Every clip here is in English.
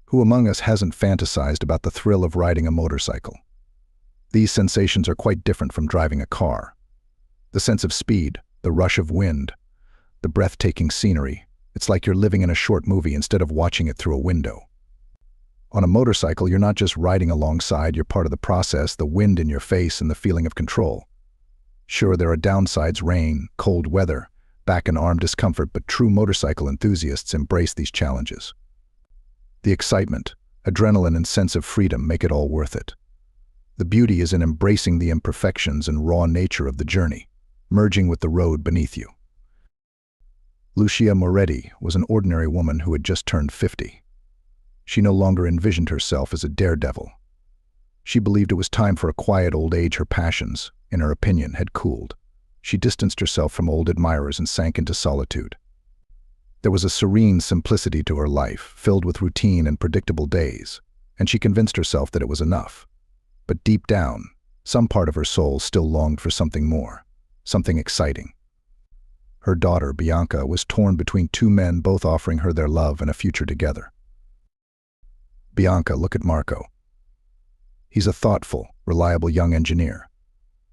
Who among us hasn't fantasized about the thrill of riding a motorcycle? These sensations are quite different from driving a car. The sense of speed, the rush of wind, the breathtaking scenery, it's like you're living in a short movie instead of watching it through a window. On a motorcycle, you're not just riding alongside, you're part of the process, the wind in your face and the feeling of control. Sure, there are downsides, rain, cold weather, back and arm discomfort, but true motorcycle enthusiasts embrace these challenges. The excitement, adrenaline, and sense of freedom make it all worth it. The beauty is in embracing the imperfections and raw nature of the journey, merging with the road beneath you. Lucia Moretti was an ordinary woman who had just turned 50. She no longer envisioned herself as a daredevil. She believed it was time for a quiet old age. Her passions, in her opinion, had cooled. She distanced herself from old admirers and sank into solitude. There was a serene simplicity to her life, filled with routine and predictable days, and she convinced herself that it was enough. But deep down, some part of her soul still longed for something more, something exciting. Her daughter, Bianca, was torn between two men, both offering her their love and a future together. Bianca, look at Marco. He's a thoughtful, reliable young engineer.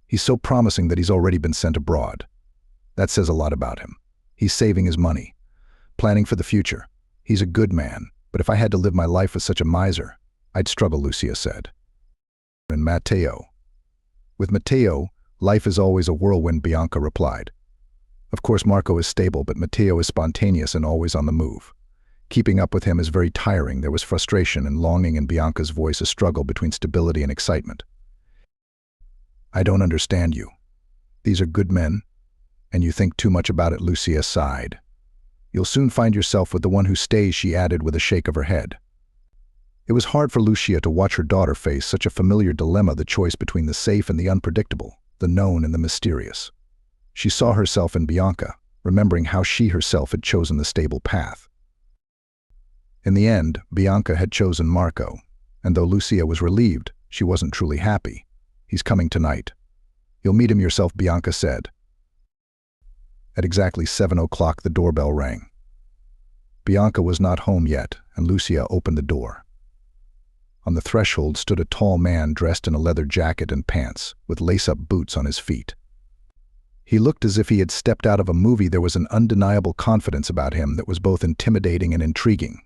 He's so promising that he's already been sent abroad. That says a lot about him. He's saving his money, planning for the future. He's a good man, but if I had to live my life with such a miser, I'd struggle, Lucia said. And Matteo. With Matteo, life is always a whirlwind, Bianca replied. Of course, Marco is stable, but Matteo is spontaneous and always on the move. Keeping up with him is very tiring. There was frustration and longing in Bianca's voice, a struggle between stability and excitement. I don't understand you. These are good men, and you think too much about it, Lucia sighed. You'll soon find yourself with the one who stays, she added with a shake of her head. It was hard for Lucia to watch her daughter face such a familiar dilemma, the choice between the safe and the unpredictable, the known and the mysterious. She saw herself in Bianca, remembering how she herself had chosen the stable path. In the end, Bianca had chosen Marco, and though Lucia was relieved, she wasn't truly happy. He's coming tonight. You'll meet him yourself, Bianca said. At exactly 7 o'clock, the doorbell rang. Bianca was not home yet, and Lucia opened the door. On the threshold stood a tall man dressed in a leather jacket and pants, with lace-up boots on his feet. He looked as if he had stepped out of a movie. There was an undeniable confidence about him that was both intimidating and intriguing.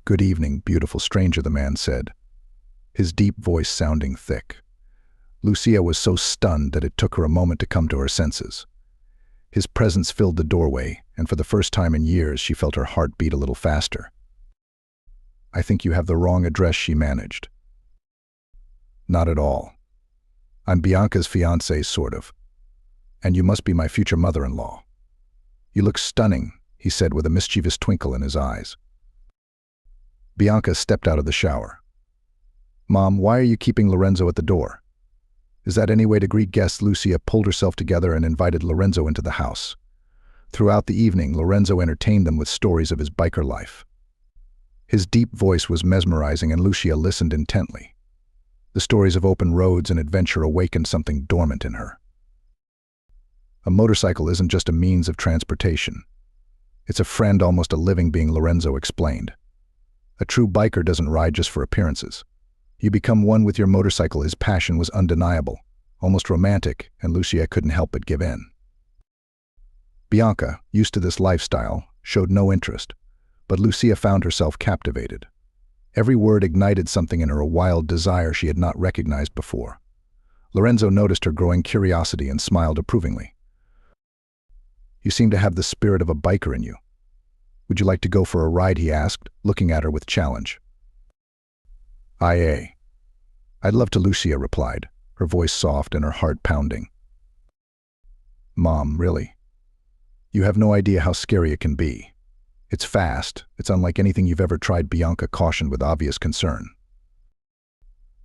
Good evening, beautiful stranger, the man said, his deep voice sounding thick. Lucia was so stunned that it took her a moment to come to her senses. His presence filled the doorway, and for the first time in years she felt her heart beat a little faster. I think you have the wrong address, she managed. Not at all. I'm Bianca's fiancé, sort of. And you must be my future mother-in-law. You look stunning, he said with a mischievous twinkle in his eyes. Bianca stepped out of the shower. Mom, why are you keeping Lorenzo at the door? Is that any way to greet guests? Lucia pulled herself together and invited Lorenzo into the house. Throughout the evening, Lorenzo entertained them with stories of his biker life. His deep voice was mesmerizing, and Lucia listened intently. The stories of open roads and adventure awakened something dormant in her. A motorcycle isn't just a means of transportation. It's a friend, almost a living being, Lorenzo explained. A true biker doesn't ride just for appearances. You become one with your motorcycle. His passion was undeniable, almost romantic, and Lucia couldn't help but give in. Bianca, used to this lifestyle, showed no interest, but Lucia found herself captivated. Every word ignited something in her, a wild desire she had not recognized before. Lorenzo noticed her growing curiosity and smiled approvingly. You seem to have the spirit of a biker in you. Would you like to go for a ride, he asked, looking at her with challenge. I'd love to, Lucia replied, her voice soft and her heart pounding. Mom, really? You have no idea how scary it can be. It's fast. It's unlike anything you've ever tried, Bianca cautioned with obvious concern.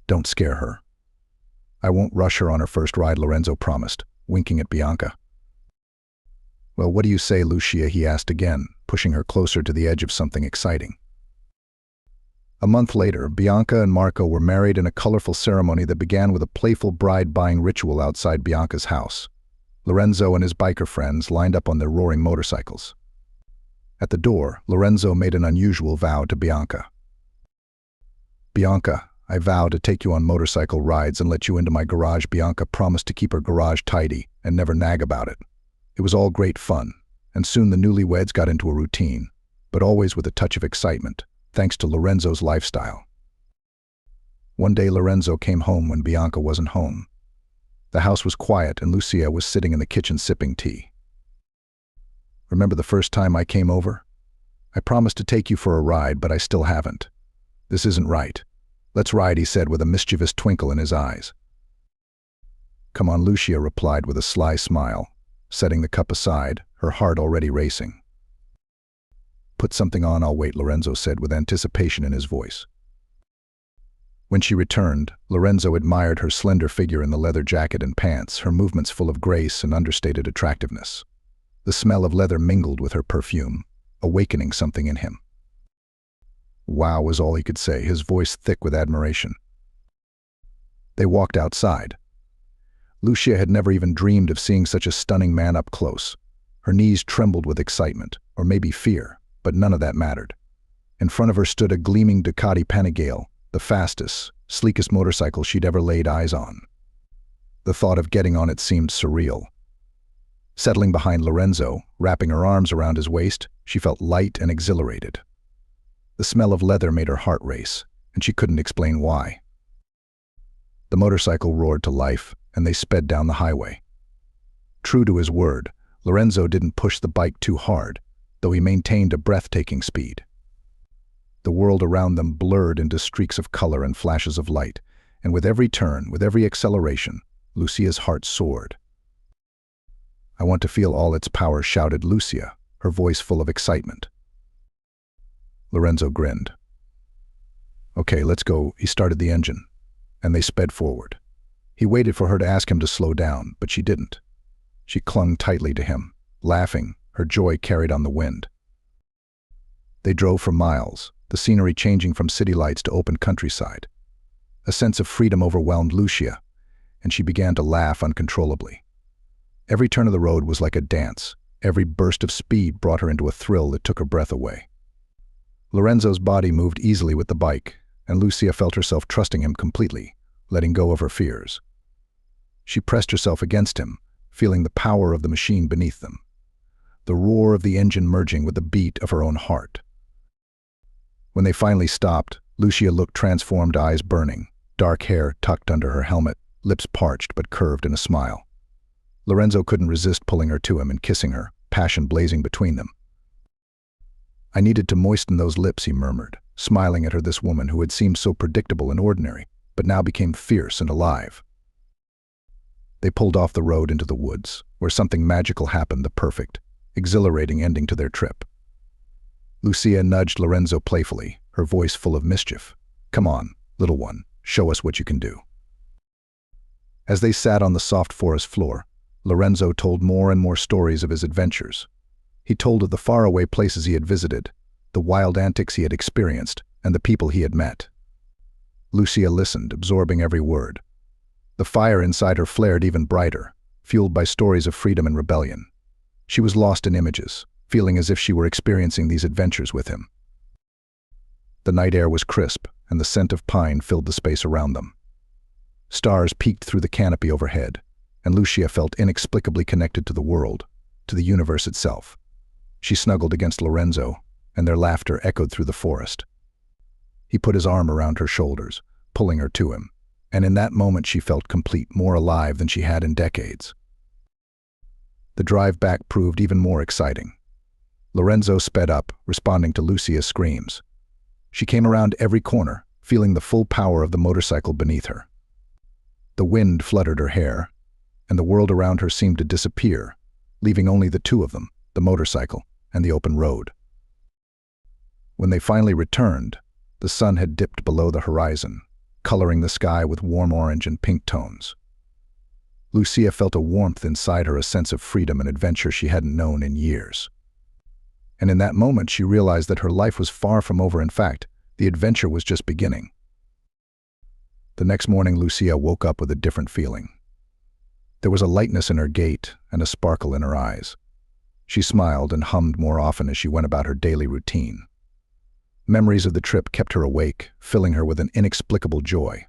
Don't scare her. I won't rush her on her first ride, Lorenzo promised, winking at Bianca. Well, what do you say, Lucia, he asked again, pushing her closer to the edge of something exciting. A month later, Bianca and Marco were married in a colorful ceremony that began with a playful bride-buying ritual outside Bianca's house. Lorenzo and his biker friends lined up on their roaring motorcycles. At the door, Lorenzo made an unusual vow to Bianca. "Bianca, I vow to take you on motorcycle rides and let you into my garage." Bianca promised to keep her garage tidy and never nag about it. It was all great fun, and soon the newlyweds got into a routine, but always with a touch of excitement, thanks to Lorenzo's lifestyle. One day Lorenzo came home when Bianca wasn't home. The house was quiet and Lucia was sitting in the kitchen sipping tea. "Remember the first time I came over? I promised to take you for a ride, but I still haven't. This isn't right. Let's ride," he said with a mischievous twinkle in his eyes. "Come on," Lucia replied with a sly smile, setting the cup aside, her heart already racing. "Put something on, I'll wait," Lorenzo said with anticipation in his voice. When she returned, Lorenzo admired her slender figure in the leather jacket and pants, her movements full of grace and understated attractiveness. The smell of leather mingled with her perfume, awakening something in him. "Wow," was all he could say, his voice thick with admiration. They walked outside. Lucia had never even dreamed of seeing such a stunning man up close. Her knees trembled with excitement, or maybe fear, but none of that mattered. In front of her stood a gleaming Ducati Panigale, the fastest, sleekest motorcycle she'd ever laid eyes on. The thought of getting on it seemed surreal. Settling behind Lorenzo, wrapping her arms around his waist, she felt light and exhilarated. The smell of leather made her heart race, and she couldn't explain why. The motorcycle roared to life, and they sped down the highway. True to his word, Lorenzo didn't push the bike too hard, though he maintained a breathtaking speed. The world around them blurred into streaks of color and flashes of light, and with every turn, with every acceleration, Lucia's heart soared. "I want to feel all its power," shouted Lucia, her voice full of excitement. Lorenzo grinned. "Okay, let's go." He started the engine, and they sped forward. He waited for her to ask him to slow down, but she didn't. She clung tightly to him, laughing, her joy carried on the wind. They drove for miles, the scenery changing from city lights to open countryside. A sense of freedom overwhelmed Lucia, and she began to laugh uncontrollably. Every turn of the road was like a dance. Every burst of speed brought her into a thrill that took her breath away. Lorenzo's body moved easily with the bike, and Lucia felt herself trusting him completely, letting go of her fears. She pressed herself against him, feeling the power of the machine beneath them, the roar of the engine merging with the beat of her own heart. When they finally stopped, Lucia looked transformed, eyes burning, dark hair tucked under her helmet, lips parched but curved in a smile. Lorenzo couldn't resist pulling her to him and kissing her, passion blazing between them. "I needed to moisten those lips," he murmured, smiling at her, this woman who had seemed so predictable and ordinary, but now became fierce and alive. They pulled off the road into the woods, where something magical happened, the perfect, exhilarating ending to their trip. Lucia nudged Lorenzo playfully, her voice full of mischief. "Come on, little one, show us what you can do." As they sat on the soft forest floor, Lorenzo told more and more stories of his adventures. He told of the faraway places he had visited, the wild antics he had experienced, and the people he had met. Lucia listened, absorbing every word. The fire inside her flared even brighter, fueled by stories of freedom and rebellion. She was lost in images, feeling as if she were experiencing these adventures with him. The night air was crisp, and the scent of pine filled the space around them. Stars peeked through the canopy overhead, and Lucia felt inexplicably connected to the world, to the universe itself. She snuggled against Lorenzo, and their laughter echoed through the forest. He put his arm around her shoulders, pulling her to him, and in that moment she felt complete, more alive than she had in decades. The drive back proved even more exciting. Lorenzo sped up, responding to Lucia's screams. She came around every corner, feeling the full power of the motorcycle beneath her. The wind fluttered her hair, and the world around her seemed to disappear, leaving only the two of them, the motorcycle and the open road. When they finally returned, the sun had dipped below the horizon, coloring the sky with warm orange and pink tones. Lucia felt a warmth inside her, a sense of freedom and adventure she hadn't known in years. And in that moment she realized that her life was far from over. In fact, the adventure was just beginning. The next morning Lucia woke up with a different feeling. There was a lightness in her gait and a sparkle in her eyes. She smiled and hummed more often as she went about her daily routine. Memories of the trip kept her awake, filling her with an inexplicable joy.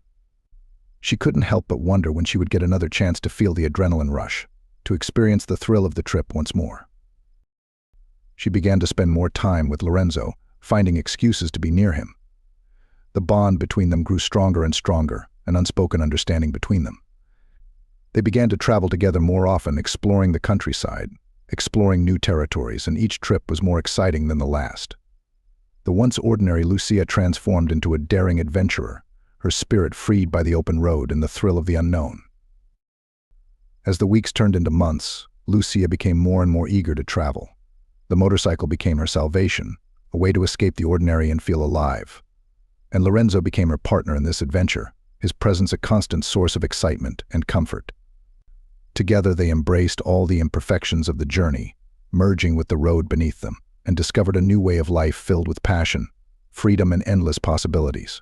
She couldn't help but wonder when she would get another chance to feel the adrenaline rush, to experience the thrill of the trip once more. She began to spend more time with Lorenzo, finding excuses to be near him. The bond between them grew stronger and stronger, an unspoken understanding between them. They began to travel together more often, exploring the countryside, exploring new territories, and each trip was more exciting than the last. The once ordinary Lucia transformed into a daring adventurer, her spirit freed by the open road and the thrill of the unknown. As the weeks turned into months, Lucia became more and more eager to travel. The motorcycle became her salvation, a way to escape the ordinary and feel alive. And Lorenzo became her partner in this adventure, his presence a constant source of excitement and comfort. Together they embraced all the imperfections of the journey, merging with the road beneath them, and discovered a new way of life filled with passion, freedom, and endless possibilities.